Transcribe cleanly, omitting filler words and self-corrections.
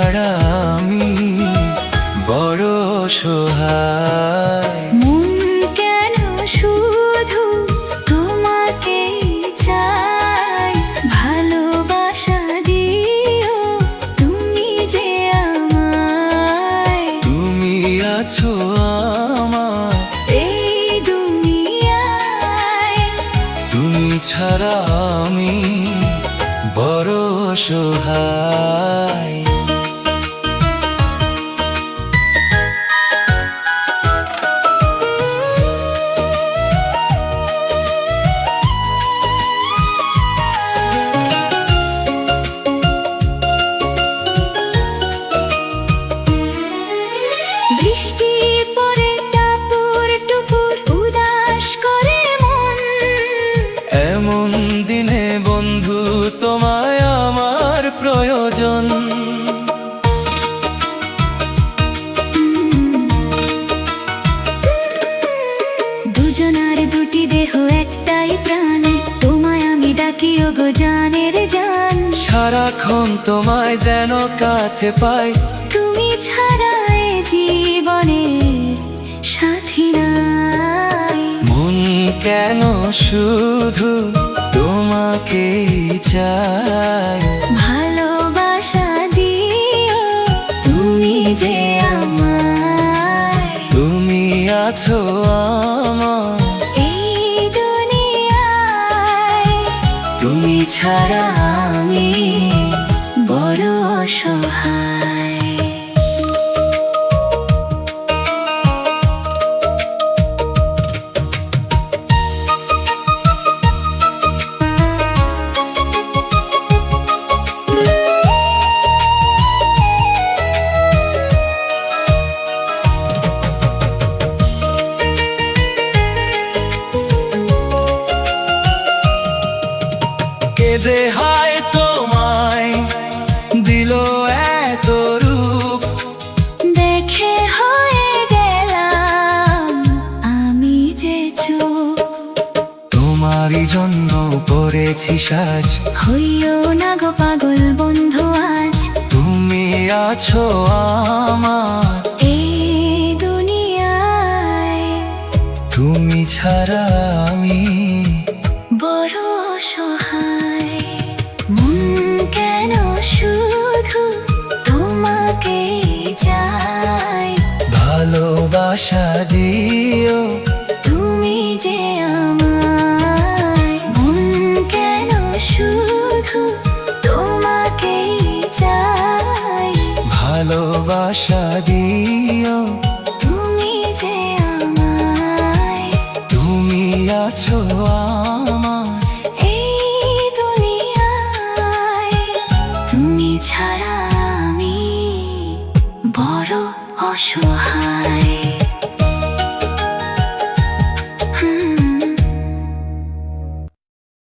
ছাড়া আমি বড় অসহায়। মন কেন শুধু তোমাকেই চায়, ভালোবাসা দিও তুমি যে আমায়। তুমি আছো আমার এই দুনিয়ায়, তুমি ছাড়া আমি বড় অসহায়। বৃষ্টি পড়ে টাপুর টুপুর উদাস করে মন। এমন দিনে বন্ধু তোমায় আমার প্রয়োজন। দুজনার দুটি দেহ একটাই প্রাণ, তোমায় আমি ডাকি ওগো জানের জান। সারাক্ষণ তোমায় যেন কাছে পাই, তুমি ছাড়া এ জীবনের সাথী নাই। মন কেন শুধু তোমাকেই চায়, ভালোবাসা দিও তুমি যে আমায়। তুমি আছো আমার এই দুনিয়ায়, তুমি ছাড়া আমি বড় অসহায়। কে যে হয় তোমায় দিল এত রূপ, দেখে হয়ে গেলাম আমি যে চুপ। তোমারই জন্য পড়েছি সাজ, হইও না গো পাগল বন্ধু আজ। তুমি আছো আমার এই দুনিয়ায়, তুমি ছাড়া আমি বড় অসহায়। মন কেন শুধু তোমাকেই চায়, ভালোবাসা দিও তুমি যে আমায়। মন কেন শুধু তোমাকেই চায়, ভালোবাসা দিও তুমি যে আমায়। তুমি আছো আমার